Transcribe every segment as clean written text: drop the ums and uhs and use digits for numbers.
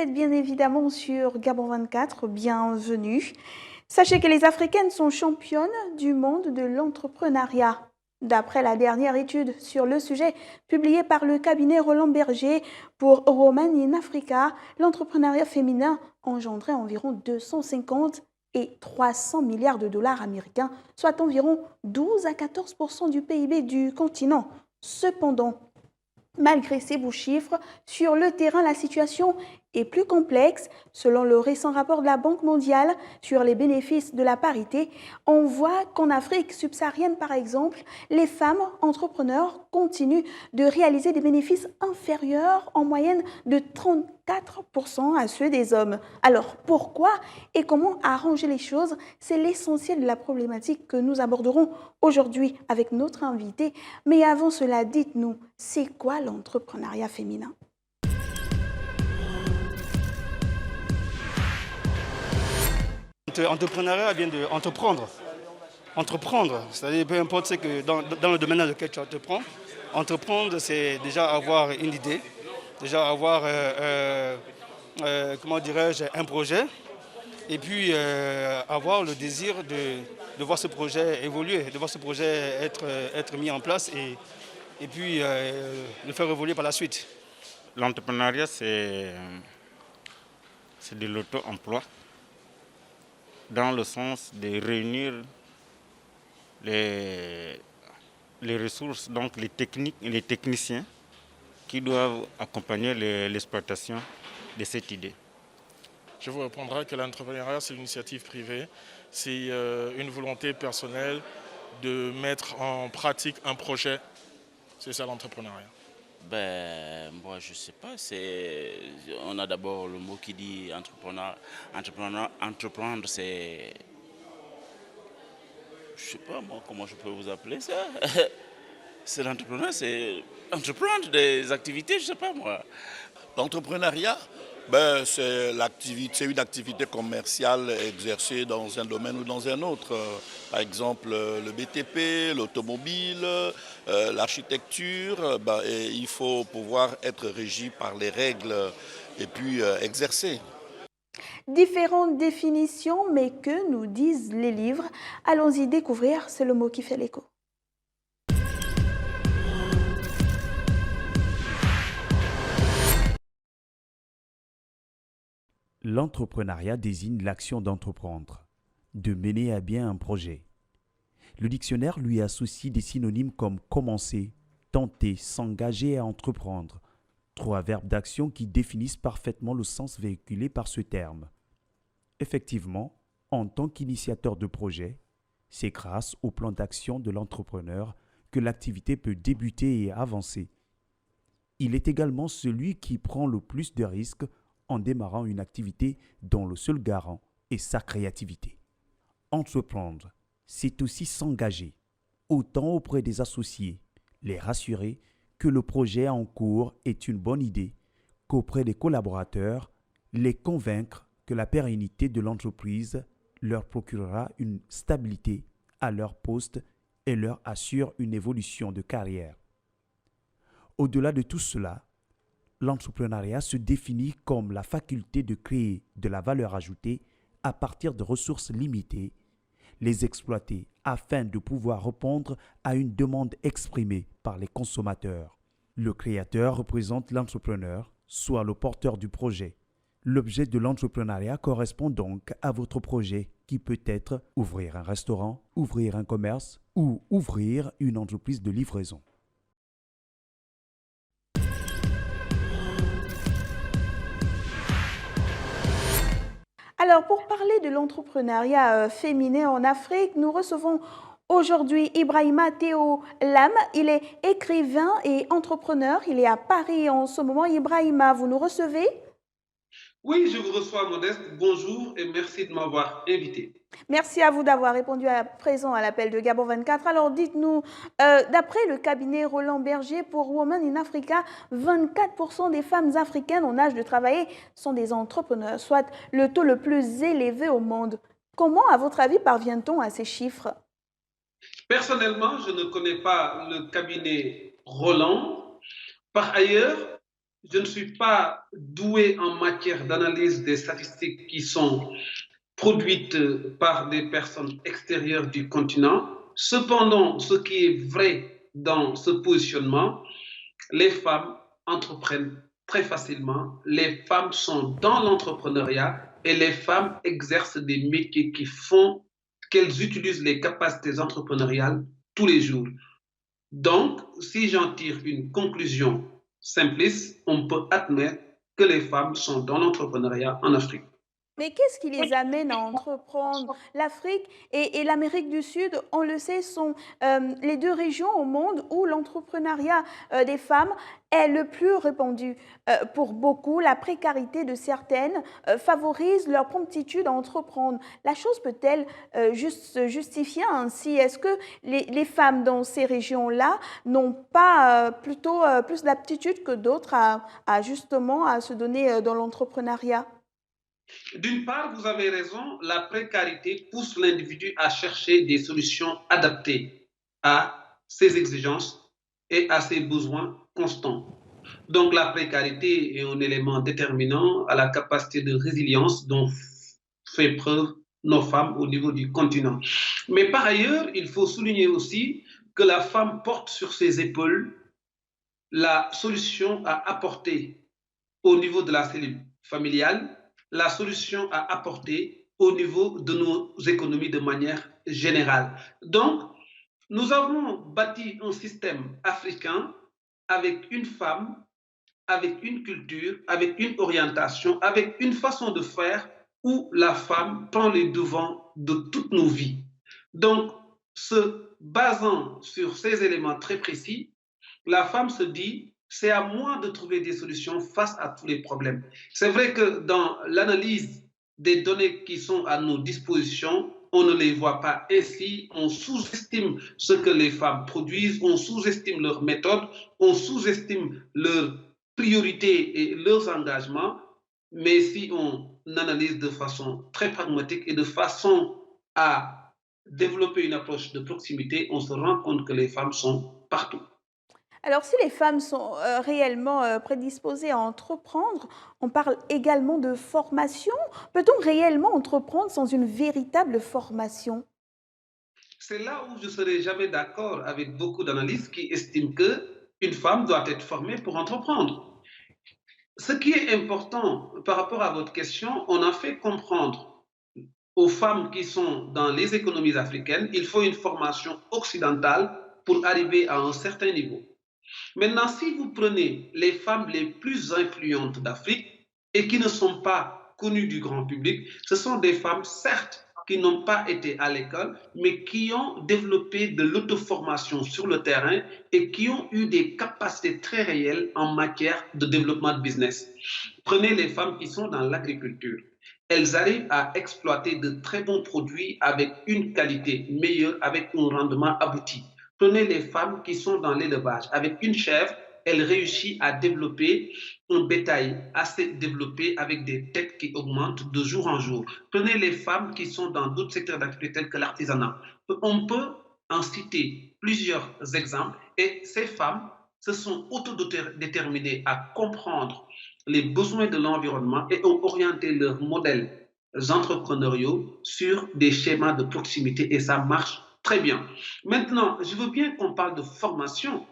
êtes bien évidemment sur Gabon 24, bienvenue. Sachez que les Africaines sont championnes du monde de l'entrepreneuriat. D'après la dernière étude sur le sujet publiée par le cabinet Roland Berger pour Women in Africa, l'entrepreneuriat féminin engendrait environ 250 et 300 milliards de dollars américains, soit environ 12 à 14% du PIB du continent. Cependant, malgré ces beaux chiffres, sur le terrain, la situation est plus complexe. Selon le récent rapport de la Banque mondiale sur les bénéfices de la parité, on voit qu'en Afrique subsaharienne, par exemple, les femmes entrepreneurs continuent de réaliser des bénéfices inférieurs en moyenne de 34% à ceux des hommes. Alors, pourquoi et comment arranger les choses? C'est l'essentiel de la problématique que nous aborderons aujourd'hui avec notre invité. Mais avant cela, dites-nous, c'est quoi l'entrepreneuriat féminin? Entrepreneuriat vient de entreprendre. Entreprendre, c'est-à-dire peu importe ce que dans le domaine dans lequel tu entreprends. Entreprendre, c'est déjà avoir une idée, déjà avoir, comment dirais-je, un projet, et puis avoir le désir de voir ce projet évoluer, de voir ce projet être mis en place et puis le faire évoluer par la suite. L'entrepreneuriat, c'est de l'auto-emploi, dans le sens de réunir les ressources, donc les techniques et les techniciens qui doivent accompagner l'exploitation de cette idée. Je vous répondrai que l'entrepreneuriat, c'est l'initiative privée, c'est une volonté personnelle de mettre en pratique un projet. C'est ça l'entrepreneuriat. Ben, moi, je sais pas. On a d'abord le mot qui dit entreprendre, c'est, je sais pas moi, comment je peux vous appeler ça. C'est l'entrepreneuriat, c'est entreprendre des activités, je sais pas moi. L'entrepreneuriat, c'est une activité commerciale exercée dans un domaine ou dans un autre. Par exemple, le BTP, l'automobile, l'architecture. Et il faut pouvoir être régi par les règles et puis exercer. Différentes définitions, mais que nous disent les livres? Allons-y découvrir, c'est le mot qui fait l'écho. L'entrepreneuriat désigne l'action d'entreprendre, de mener à bien un projet. Le dictionnaire lui associe des synonymes comme commencer, tenter, s'engager à entreprendre, trois verbes d'action qui définissent parfaitement le sens véhiculé par ce terme. Effectivement, en tant qu'initiateur de projet, c'est grâce au plan d'action de l'entrepreneur que l'activité peut débuter et avancer. Il est également celui qui prend le plus de risques en démarrant une activité dont le seul garant est sa créativité. Entreprendre, c'est aussi s'engager, autant auprès des associés, les rassurer que le projet en cours est une bonne idée, qu'auprès des collaborateurs, les convaincre que la pérennité de l'entreprise leur procurera une stabilité à leur poste et leur assure une évolution de carrière. Au-delà de tout cela, l'entrepreneuriat se définit comme la faculté de créer de la valeur ajoutée à partir de ressources limitées, les exploiter afin de pouvoir répondre à une demande exprimée par les consommateurs. Le créateur représente l'entrepreneur, soit le porteur du projet. L'objet de l'entrepreneuriat correspond donc à votre projet qui peut être ouvrir un restaurant, ouvrir un commerce ou ouvrir une entreprise de livraison. Alors, pour parler de l'entrepreneuriat féminin en Afrique, nous recevons aujourd'hui Ibrahima Théo Lam. Il est écrivain et entrepreneur. Il est à Paris en ce moment. Ibrahima, vous nous recevez? Oui, je vous reçois, Modeste. Bonjour et merci de m'avoir invité. Merci à vous d'avoir répondu à présent à l'appel de Gabon 24. Alors dites-nous, d'après le cabinet Roland Berger pour Women in Africa, 24% des femmes africaines en âge de travailler sont des entrepreneurs, soit le taux le plus élevé au monde. Comment, à votre avis, parvient-on à ces chiffres? Personnellement, je ne connais pas le cabinet Roland. Par ailleurs, je ne suis pas doués en matière d'analyse des statistiques qui sont produites par des personnes extérieures du continent. Cependant, ce qui est vrai dans ce positionnement, les femmes entreprennent très facilement, les femmes sont dans l'entrepreneuriat et les femmes exercent des métiers qui font qu'elles utilisent les capacités entrepreneuriales tous les jours. Donc, si j'en tire une conclusion simpliste, on peut admettre que les femmes sont dans l'entrepreneuriat en Afrique. Mais qu'est-ce qui les amène à entreprendre? L'Afrique et l'Amérique du Sud, on le sait, sont les deux régions au monde où l'entrepreneuriat des femmes est le plus répandu. Pour beaucoup, la précarité de certaines favorise leur promptitude à entreprendre. La chose peut-elle se justifier ainsi? Est-ce que les femmes dans ces régions-là n'ont pas plutôt plus d'aptitude que d'autres justement à se donner dans l'entrepreneuriat? D'une part, vous avez raison, la précarité pousse l'individu à chercher des solutions adaptées à ses exigences et à ses besoins constants. Donc la précarité est un élément déterminant à la capacité de résilience dont fait preuve nos femmes au niveau du continent. Mais par ailleurs, il faut souligner aussi que la femme porte sur ses épaules la solution à apporter au niveau de la cellule familiale, la solution à apporter au niveau de nos économies de manière générale. Donc, nous avons bâti un système africain avec une femme, avec une culture, avec une orientation, avec une façon de faire où la femme prend les devants de toutes nos vies. Donc, se basant sur ces éléments très précis, la femme se dit, c'est à moi de trouver des solutions face à tous les problèmes. C'est vrai que dans l'analyse des données qui sont à nos dispositions, on ne les voit pas ainsi, on sous-estime ce que les femmes produisent, on sous-estime leurs méthodes, on sous-estime leurs priorités et leurs engagements, mais si on analyse de façon très pragmatique et de façon à développer une approche de proximité, on se rend compte que les femmes sont partout. Alors, si les femmes sont réellement prédisposées à entreprendre, on parle également de formation. Peut-on réellement entreprendre sans une véritable formation? C'est là où je ne serai jamais d'accord avec beaucoup d'analystes qui estiment qu'une femme doit être formée pour entreprendre. Ce qui est important par rapport à votre question, on a fait comprendre aux femmes qui sont dans les économies africaines, il faut une formation occidentale pour arriver à un certain niveau. Maintenant, si vous prenez les femmes les plus influentes d'Afrique et qui ne sont pas connues du grand public, ce sont des femmes, certes, qui n'ont pas été à l'école, mais qui ont développé de l'auto-formation sur le terrain et qui ont eu des capacités très réelles en matière de développement de business. Prenez les femmes qui sont dans l'agriculture. Elles arrivent à exploiter de très bons produits avec une qualité meilleure, avec un rendement abouti. Prenez les femmes qui sont dans l'élevage. Avec une chèvre, elle réussit à développer un bétail assez développé avec des têtes qui augmentent de jour en jour. Prenez les femmes qui sont dans d'autres secteurs d'activité tels que l'artisanat. On peut en citer plusieurs exemples et ces femmes se sont autodéterminées à comprendre les besoins de l'environnement et ont orienté leurs modèles entrepreneuriaux sur des schémas de proximité et ça marche très bien. Maintenant, je veux bien qu'on parle de formation,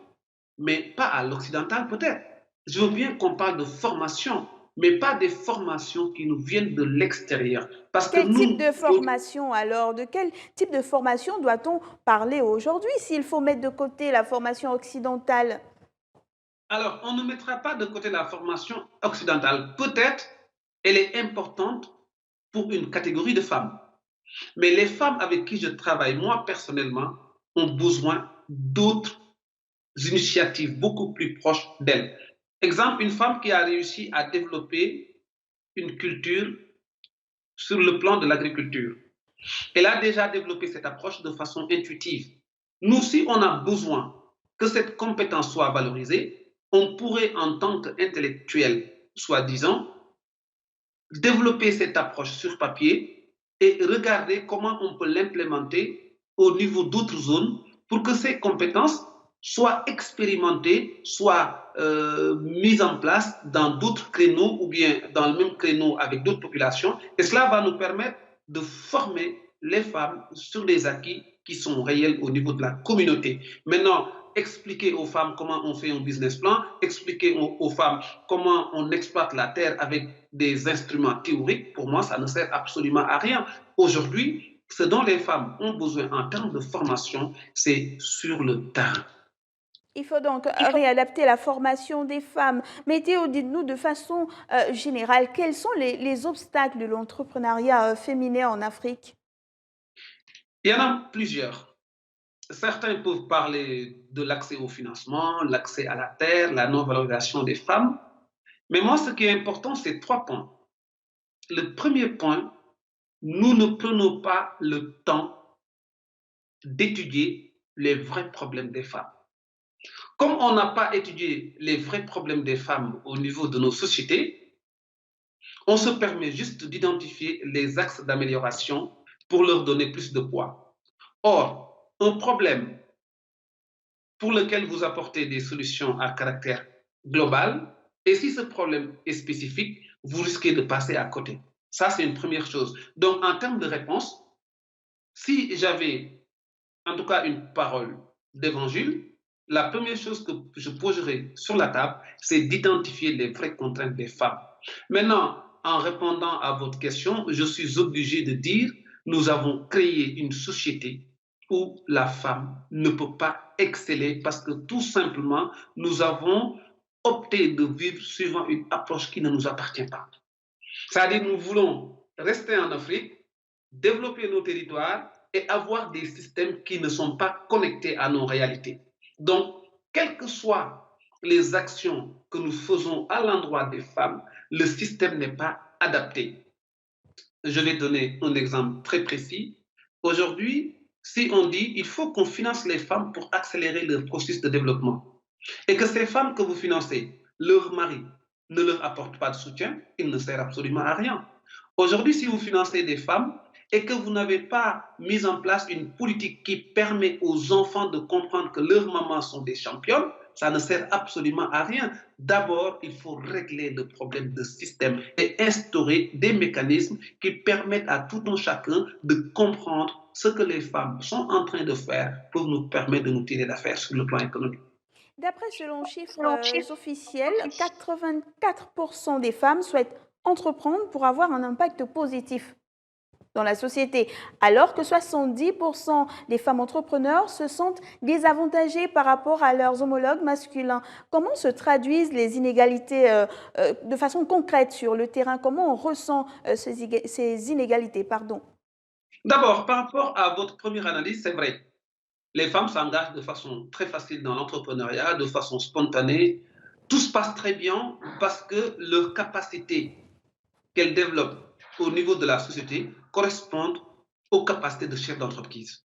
mais pas à l'occidental peut-être. Je veux bien qu'on parle de formation, mais pas des formations qui nous viennent de l'extérieur. Parce que Quel type nous, de formation alors? De quel type de formation doit-on parler aujourd'hui s'il faut mettre de côté la formation occidentale? alors, on ne mettra pas de côté la formation occidentale. Peut-être elle est importante pour une catégorie de femmes. Mais les femmes avec qui je travaille, moi personnellement, ont besoin d'autres initiatives beaucoup plus proches d'elles. Exemple, une femme qui a réussi à développer une culture sur le plan de l'agriculture. Elle a déjà développé cette approche de façon intuitive. Nous, si on a besoin que cette compétence soit valorisée, on pourrait, en tant qu'intellectuel, soi-disant, développer cette approche sur papier et regarder comment on peut l'implémenter au niveau d'autres zones pour que ces compétences soit expérimentée, soit mise en place dans d'autres créneaux ou bien dans le même créneau avec d'autres populations. Et cela va nous permettre de former les femmes sur des acquis qui sont réels au niveau de la communauté. Maintenant, expliquer aux femmes comment on fait un business plan, expliquer aux femmes comment on exploite la terre avec des instruments théoriques, pour moi, ça ne sert absolument à rien. Aujourd'hui, ce dont les femmes ont besoin en termes de formation, c'est sur le terrain. Il faut donc réadapter la formation des femmes. Mais Théo, dites-nous de façon générale, quels sont les obstacles de l'entrepreneuriat féminin en Afrique? Il y en a plusieurs. Certains peuvent parler de l'accès au financement, l'accès à la terre, la non-valorisation des femmes. Mais moi, ce qui est important, c'est 3 points. Le premier point, nous ne prenons pas le temps d'étudier les vrais problèmes des femmes. Comme on n'a pas étudié les vrais problèmes des femmes au niveau de nos sociétés, on se permet juste d'identifier les axes d'amélioration pour leur donner plus de poids. Or, un problème pour lequel vous apportez des solutions à caractère global, et si ce problème est spécifique, vous risquez de passer à côté. Ça, c'est une première chose. Donc, en termes de réponse, si j'avais en tout cas une parole d'évangile, la première chose que je poserai sur la table, c'est d'identifier les vraies contraintes des femmes. Maintenant, en répondant à votre question, je suis obligé de dire, nous avons créé une société où la femme ne peut pas exceller parce que tout simplement, nous avons opté de vivre suivant une approche qui ne nous appartient pas. C'est-à-dire, nous voulons rester en Afrique, développer nos territoires et avoir des systèmes qui ne sont pas connectés à nos réalités. Donc, quelles que soient les actions que nous faisons à l'endroit des femmes, le système n'est pas adapté. Je vais donner un exemple très précis. Aujourd'hui, si on dit qu'il faut qu'on finance les femmes pour accélérer leur processus de développement, et que ces femmes que vous financez, leur mari ne leur apporte pas de soutien, il ne sert absolument à rien. Aujourd'hui, si vous financez des femmes et que vous n'avez pas mis en place une politique qui permet aux enfants de comprendre que leurs mamans sont des championnes, ça ne sert absolument à rien. D'abord, il faut régler le problème de système et instaurer des mécanismes qui permettent à tout un chacun de comprendre ce que les femmes sont en train de faire pour nous permettre de nous tirer d'affaire sur le plan économique. D'après selon chiffres officiels, 84% des femmes souhaitent entreprendre pour avoir un impact positif dans la société, alors que 70% des femmes entrepreneurs se sentent désavantagées par rapport à leurs homologues masculins. Comment se traduisent les inégalités de façon concrète sur le terrain? Comment on ressent ces inégalités, pardon? D'abord, par rapport à votre première analyse, c'est vrai. Les femmes s'engagent de façon très facile dans l'entrepreneuriat, de façon spontanée. Tout se passe très bien parce que leurs capacités qu'elles développent au niveau de la société correspondent aux capacités de chef d'entreprise.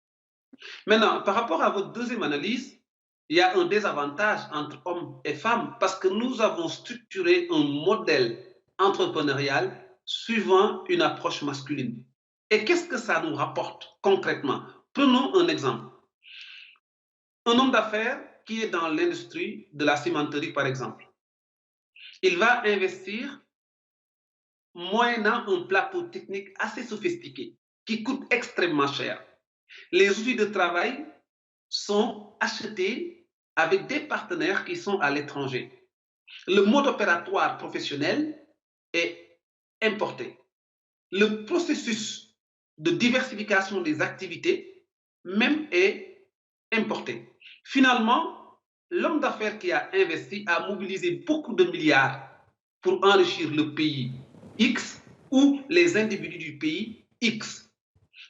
Maintenant, par rapport à votre deuxième analyse, il y a un désavantage entre hommes et femmes parce que nous avons structuré un modèle entrepreneurial suivant une approche masculine. Et qu'est-ce que ça nous rapporte concrètement? Prenons un exemple. Un homme d'affaires qui est dans l'industrie de la cimenterie, par exemple, il va investir moyennant un plateau technique assez sophistiqué qui coûte extrêmement cher. Les outils de travail sont achetés avec des partenaires qui sont à l'étranger. Le mode opératoire professionnel est importé. Le processus de diversification des activités même est importé. Finalement, l'homme d'affaires qui a investi a mobilisé beaucoup de milliards pour enrichir le pays X ou les individus du pays X.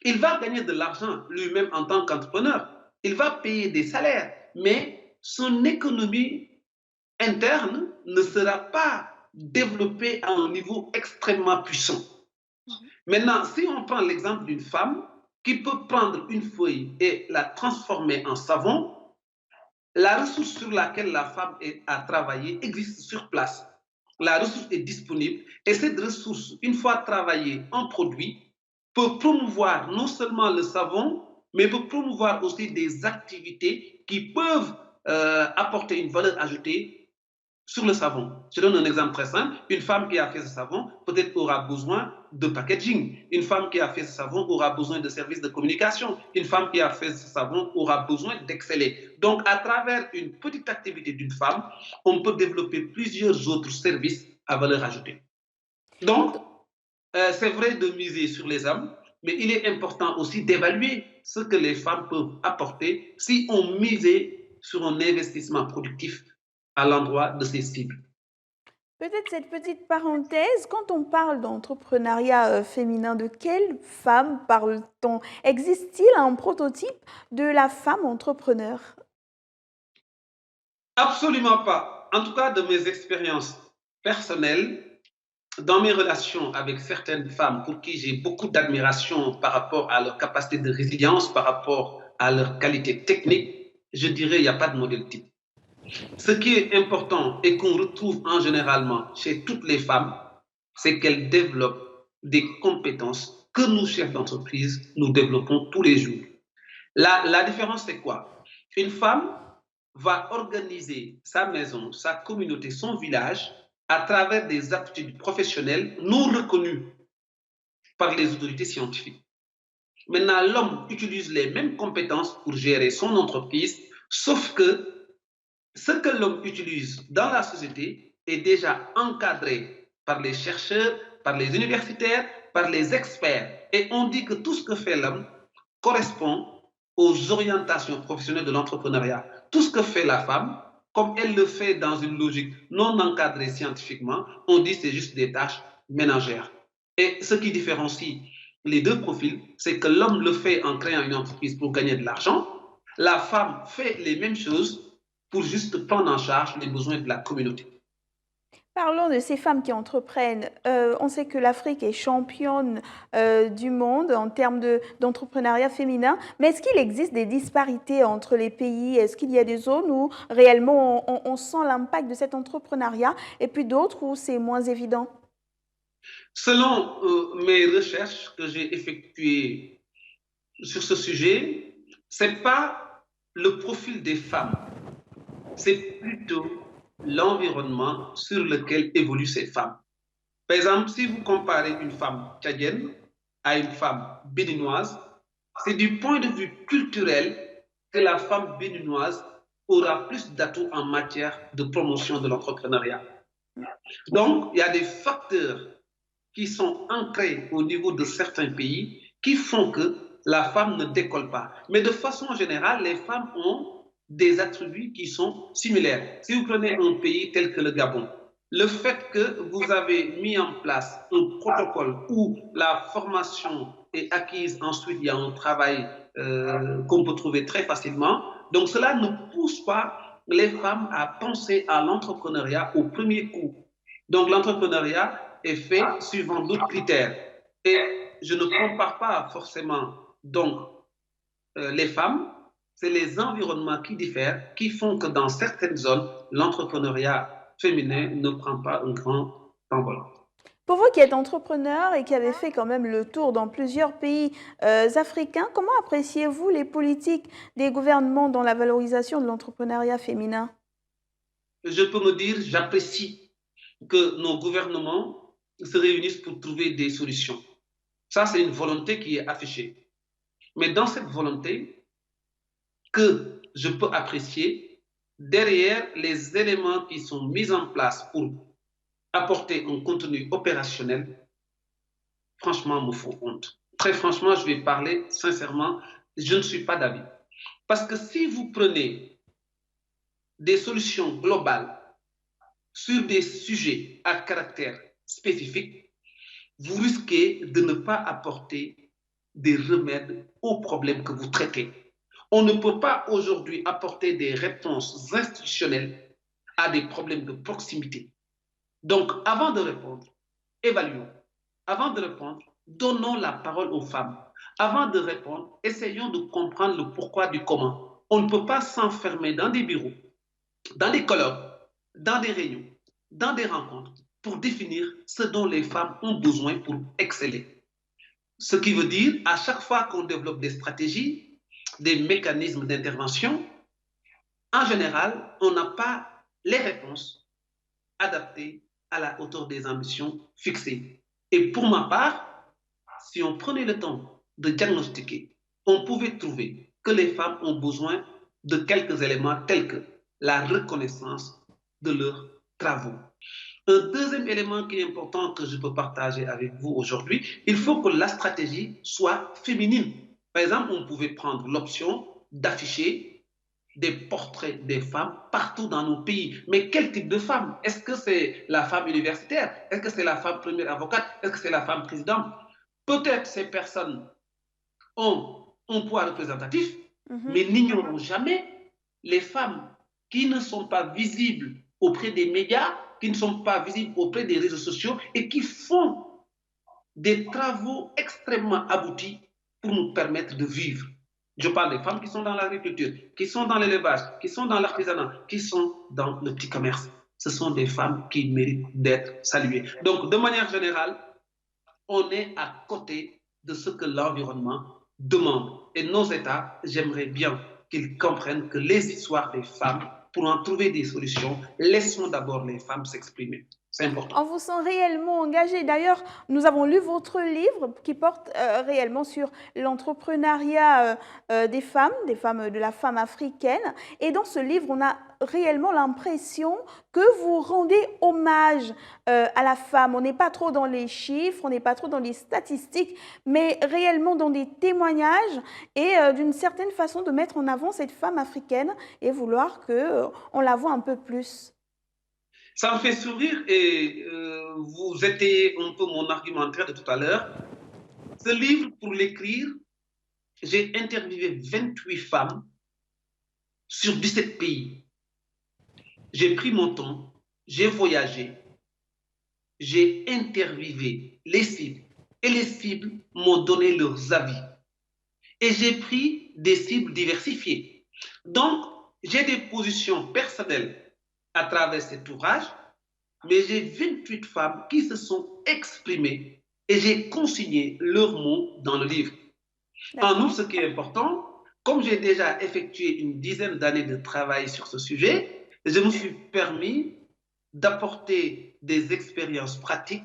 Il va gagner de l'argent lui-même en tant qu'entrepreneur. Il va payer des salaires, mais son économie interne ne sera pas développée à un niveau extrêmement puissant. Maintenant, si on prend l'exemple d'une femme qui peut prendre une feuille et la transformer en savon, la ressource sur laquelle la femme a travaillé existe sur place. La ressource est disponible et cette ressource, une fois travaillée en produit, peut promouvoir non seulement le savon, mais peut promouvoir aussi des activités qui peuvent apporter une valeur ajoutée sur le savon. Je donne un exemple très simple. Une femme qui a fait ce savon peut-être aura besoin de packaging. Une femme qui a fait ce savon aura besoin de services de communication. Une femme qui a fait ce savon aura besoin d'exceller. Donc, à travers une petite activité d'une femme, on peut développer plusieurs autres services à valeur ajoutée. Donc, c'est vrai de miser sur les hommes, mais il est important aussi d'évaluer ce que les femmes peuvent apporter si on misait sur un investissement productif à l'endroit de ces cibles. Peut-être cette petite parenthèse, quand on parle d'entrepreneuriat féminin, de quelle femme parle-t-on? Existe-t-il un prototype de la femme entrepreneur? Absolument pas. En tout cas, de mes expériences personnelles, dans mes relations avec certaines femmes pour qui j'ai beaucoup d'admiration par rapport à leur capacité de résilience, par rapport à leur qualité technique, je dirais qu'il n'y a pas de modèle type. Ce qui est important et qu'on retrouve en généralement chez toutes les femmes, c'est qu'elles développent des compétences que nous, chefs d'entreprise, nous développons tous les jours. La différence, c'est quoi? Une femme va organiser sa maison, sa communauté, son village à travers des aptitudes professionnelles non reconnues par les autorités scientifiques. Maintenant, l'homme utilise les mêmes compétences pour gérer son entreprise, sauf que ce que l'homme utilise dans la société est déjà encadré par les chercheurs, par les universitaires, par les experts. Et on dit que tout ce que fait l'homme correspond aux orientations professionnelles de l'entrepreneuriat. Tout ce que fait la femme, comme elle le fait dans une logique non encadrée scientifiquement, on dit que c'est juste des tâches ménagères. Et ce qui différencie les deux profils, c'est que l'homme le fait en créant une entreprise pour gagner de l'argent. La femme fait les mêmes choses pour juste prendre en charge les besoins de la communauté. Parlons de ces femmes qui entreprennent. On sait que l'Afrique est championne du monde en termes d'entrepreneuriat féminin, mais est-ce qu'il existe des disparités entre les pays? Est-ce qu'il y a des zones où réellement on sent l'impact de cet entrepreneuriat et puis d'autres où c'est moins évident? Selon mes recherches que j'ai effectuées sur ce sujet, ce n'est pas le profil des femmes, c'est plutôt l'environnement sur lequel évoluent ces femmes. Par exemple, si vous comparez une femme tchadienne à une femme béninoise, c'est du point de vue culturel que la femme béninoise aura plus d'atouts en matière de promotion de l'entrepreneuriat. Donc, il y a des facteurs qui sont ancrés au niveau de certains pays qui font que la femme ne décolle pas. Mais de façon générale, les femmes ont des attributs qui sont similaires. Si vous prenez un pays tel que le Gabon, le fait que vous avez mis en place un protocole où la formation est acquise, ensuite il y a un travail qu'on peut trouver très facilement, donc cela ne pousse pas les femmes à penser à l'entrepreneuriat au premier coup. Donc l'entrepreneuriat est fait suivant d'autres critères. Et je ne compare pas forcément donc les femmes, c'est les environnements qui diffèrent, qui font que dans certaines zones, l'entrepreneuriat féminin ne prend pas un grand envol. Pour vous qui êtes entrepreneur et qui avez fait quand même le tour dans plusieurs pays africains, comment appréciez-vous les politiques des gouvernements dans la valorisation de l'entrepreneuriat féminin? Je peux me dire, j'apprécie que nos gouvernements se réunissent pour trouver des solutions. Ça, c'est une volonté qui est affichée. Mais dans cette volonté, que je peux apprécier, derrière les éléments qui sont mis en place pour apporter un contenu opérationnel, franchement, me font honte. Très franchement, je vais parler sincèrement, je ne suis pas d'avis. Parce que si vous prenez des solutions globales sur des sujets à caractère spécifique, vous risquez de ne pas apporter des remèdes aux problèmes que vous traitez. On ne peut pas aujourd'hui apporter des réponses institutionnelles à des problèmes de proximité. Donc, avant de répondre, évaluons. Avant de répondre, donnons la parole aux femmes. Avant de répondre, essayons de comprendre le pourquoi du comment. On ne peut pas s'enfermer dans des bureaux, dans des colloques, dans des réunions, dans des rencontres pour définir ce dont les femmes ont besoin pour exceller. Ce qui veut dire, à chaque fois qu'on développe des stratégies, des mécanismes d'intervention, en général, on n'a pas les réponses adaptées à la hauteur des ambitions fixées. Et pour ma part, si on prenait le temps de diagnostiquer, on pouvait trouver que les femmes ont besoin de quelques éléments tels que la reconnaissance de leurs travaux. Un deuxième élément qui est important que je peux partager avec vous aujourd'hui, il faut que la stratégie soit féminine. Par exemple, on pouvait prendre l'option d'afficher des portraits des femmes partout dans nos pays. Mais quel type de femme? Est-ce que c'est la femme universitaire? Est-ce que c'est la femme première avocate? Est-ce que c'est la femme présidente? Peut-être ces personnes ont un poids représentatif, mais n'ignorons jamais les femmes qui ne sont pas visibles auprès des médias, qui ne sont pas visibles auprès des réseaux sociaux et qui font des travaux extrêmement aboutis pour nous permettre de vivre. Je parle des femmes qui sont dans l'agriculture, qui sont dans l'élevage, qui sont dans l'artisanat, qui sont dans le petit commerce. Ce sont des femmes qui méritent d'être saluées. Donc, de manière générale, on est à côté de ce que l'environnement demande. Et nos États, j'aimerais bien qu'ils comprennent que les histoires des femmes, pour en trouver des solutions, laissons d'abord les femmes s'exprimer. C'est important. On vous sent réellement engagé. D'ailleurs, nous avons lu votre livre qui porte réellement sur l'entrepreneuriat des femmes de la femme africaine. Et dans ce livre, on a réellement l'impression que vous rendez hommage à la femme. On n'est pas trop dans les chiffres, on n'est pas trop dans les statistiques, mais réellement dans des témoignages et d'une certaine façon de mettre en avant cette femme africaine et vouloir qu'on la voit un peu plus. Ça me fait sourire et vous étayez un peu mon argumentaire de tout à l'heure. Ce livre, pour l'écrire, j'ai interviewé 28 femmes sur 17 pays. J'ai pris mon temps, j'ai voyagé, j'ai interviewé les cibles et les cibles m'ont donné leurs avis. Et j'ai pris des cibles diversifiées. Donc, j'ai des positions personnelles à travers cet ouvrage, mais j'ai 28 femmes qui se sont exprimées et j'ai consigné leurs mots dans le livre. En outre, ce qui est important, comme j'ai déjà effectué une dizaine d'années de travail sur ce sujet, je me suis permis d'apporter des expériences pratiques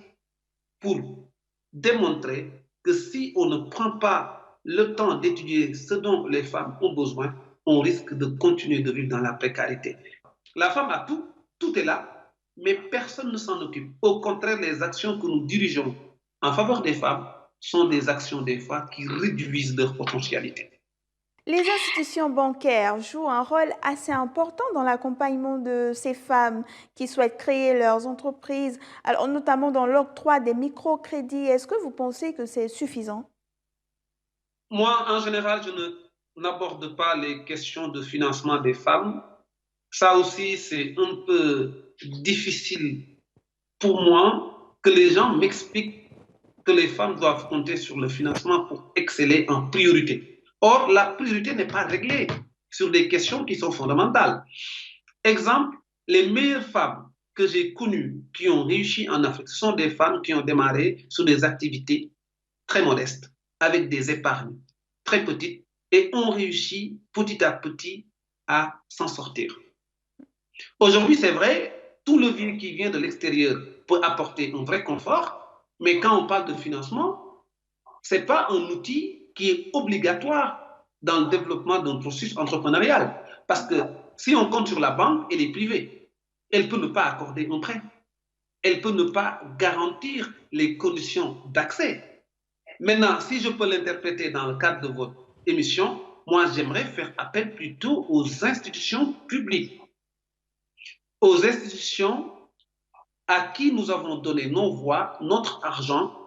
pour démontrer que si on ne prend pas le temps d'étudier ce dont les femmes ont besoin, on risque de continuer de vivre dans la précarité. La femme a tout, tout est là, mais personne ne s'en occupe. Au contraire, les actions que nous dirigeons en faveur des femmes sont des actions des fois qui réduisent leur potentialité. Les institutions bancaires jouent un rôle assez important dans l'accompagnement de ces femmes qui souhaitent créer leurs entreprises, alors notamment dans l'octroi des microcrédits. Est-ce que vous pensez que c'est suffisant? Moi, en général, je n'aborde pas les questions de financement des femmes. Ça aussi, c'est un peu difficile pour moi que les gens m'expliquent que les femmes doivent compter sur le financement pour exceller en priorité. Or, la priorité n'est pas réglée sur des questions qui sont fondamentales. Exemple, les meilleures femmes que j'ai connues qui ont réussi en Afrique, ce sont des femmes qui ont démarré sur des activités très modestes, avec des épargnes très petites, et ont réussi petit à petit à s'en sortir. Aujourd'hui, c'est vrai, tout levier qui vient de l'extérieur peut apporter un vrai confort, mais quand on parle de financement, ce n'est pas un outil qui est obligatoire dans le développement d'un processus entrepreneurial. Parce que si on compte sur la banque, elle est privée. Elle peut ne pas accorder un prêt. Elle peut ne pas garantir les conditions d'accès. Maintenant, si je peux l'interpréter dans le cadre de votre émission, moi, j'aimerais faire appel plutôt aux institutions publiques. Aux institutions à qui nous avons donné nos voix, notre argent,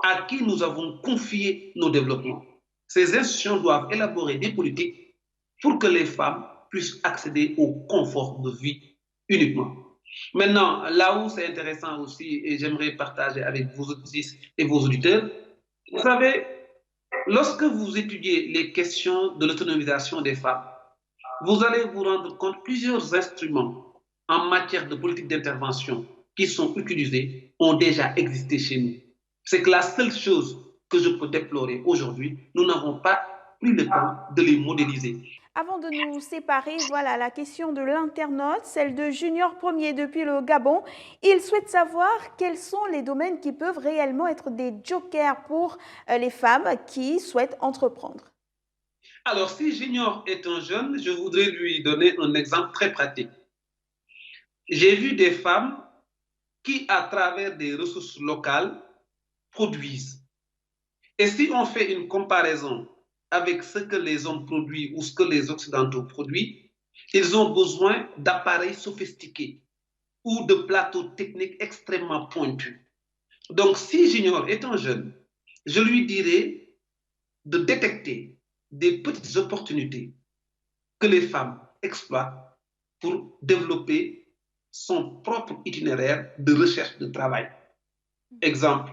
à qui nous avons confié nos développements. Ces institutions doivent élaborer des politiques pour que les femmes puissent accéder au confort de vie uniquement. Maintenant, là où c'est intéressant aussi, et j'aimerais partager avec vos auditrices et vos auditeurs, vous savez, lorsque vous étudiez les questions de l'autonomisation des femmes, vous allez vous rendre compte que plusieurs instruments en matière de politique d'intervention qui sont utilisés ont déjà existé chez nous. C'est que la seule chose que je peux déplorer aujourd'hui, nous n'avons pas pris le temps de les modéliser. Avant de nous séparer, voilà la question de l'internaute, celle de Junior Premier depuis le Gabon. Il souhaite savoir quels sont les domaines qui peuvent réellement être des jokers pour les femmes qui souhaitent entreprendre. Alors, si Junior est un jeune, je voudrais lui donner un exemple très pratique. J'ai vu des femmes qui, à travers des ressources locales, produisent. Et si on fait une comparaison avec ce que les hommes produisent ou ce que les Occidentaux produisent, ils ont besoin d'appareils sophistiqués ou de plateaux techniques extrêmement pointus. Donc, si Junior est un jeune, je lui dirais de détecter des petites opportunités que les femmes exploitent pour développer son propre itinéraire de recherche de travail. Exemple,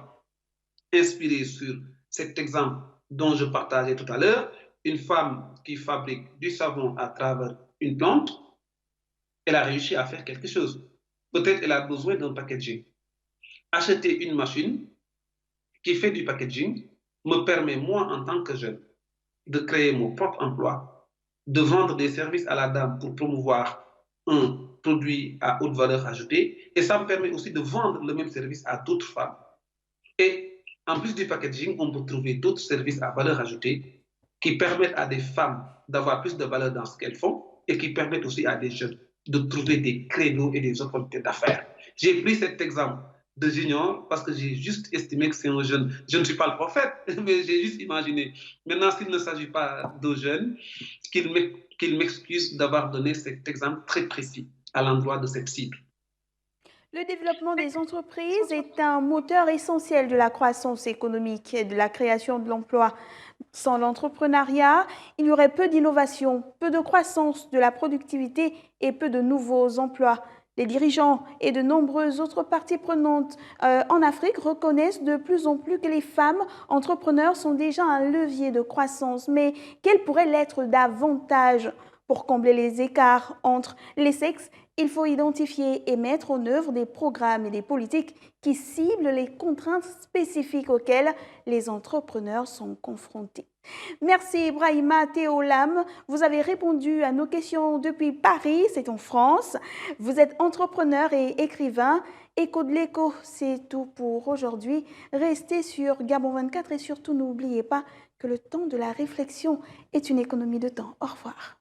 inspiré sur cet exemple dont je partageais tout à l'heure, une femme qui fabrique du savon à travers une plante, elle a réussi à faire quelque chose. Peut-être elle a besoin d'un packaging. Acheter une machine qui fait du packaging me permet, moi, en tant que jeune, de créer mon propre emploi, de vendre des services à la dame pour promouvoir un produit à haute valeur ajoutée, et ça me permet aussi de vendre le même service à d'autres femmes. Et en plus du packaging, on peut trouver d'autres services à valeur ajoutée qui permettent à des femmes d'avoir plus de valeur dans ce qu'elles font et qui permettent aussi à des jeunes de trouver des créneaux et des opportunités d'affaires. J'ai pris cet exemple de Junior parce que j'ai juste estimé que c'est un jeune. Je ne suis pas le prophète, mais j'ai juste imaginé. Maintenant, s'il ne s'agit pas de jeunes, qu'il m'excuse d'avoir donné cet exemple très précis à l'endroit de cette cible. Le développement des entreprises est un moteur essentiel de la croissance économique et de la création de l'emploi. Sans l'entrepreneuriat, il y aurait peu d'innovation, peu de croissance de la productivité et peu de nouveaux emplois. Les dirigeants et de nombreuses autres parties prenantes en Afrique reconnaissent de plus en plus que les femmes entrepreneurs sont déjà un levier de croissance. Mais quel pourrait l'être davantage? Pour combler les écarts entre les sexes, il faut identifier et mettre en œuvre des programmes et des politiques qui ciblent les contraintes spécifiques auxquelles les entrepreneurs sont confrontés. Merci Ibrahima Théolam. Vous avez répondu à nos questions depuis Paris, c'est en France. Vous êtes entrepreneur et écrivain. Écho de l'écho, c'est tout pour aujourd'hui. Restez sur Gabon 24 et surtout n'oubliez pas que le temps de la réflexion est une économie de temps. Au revoir.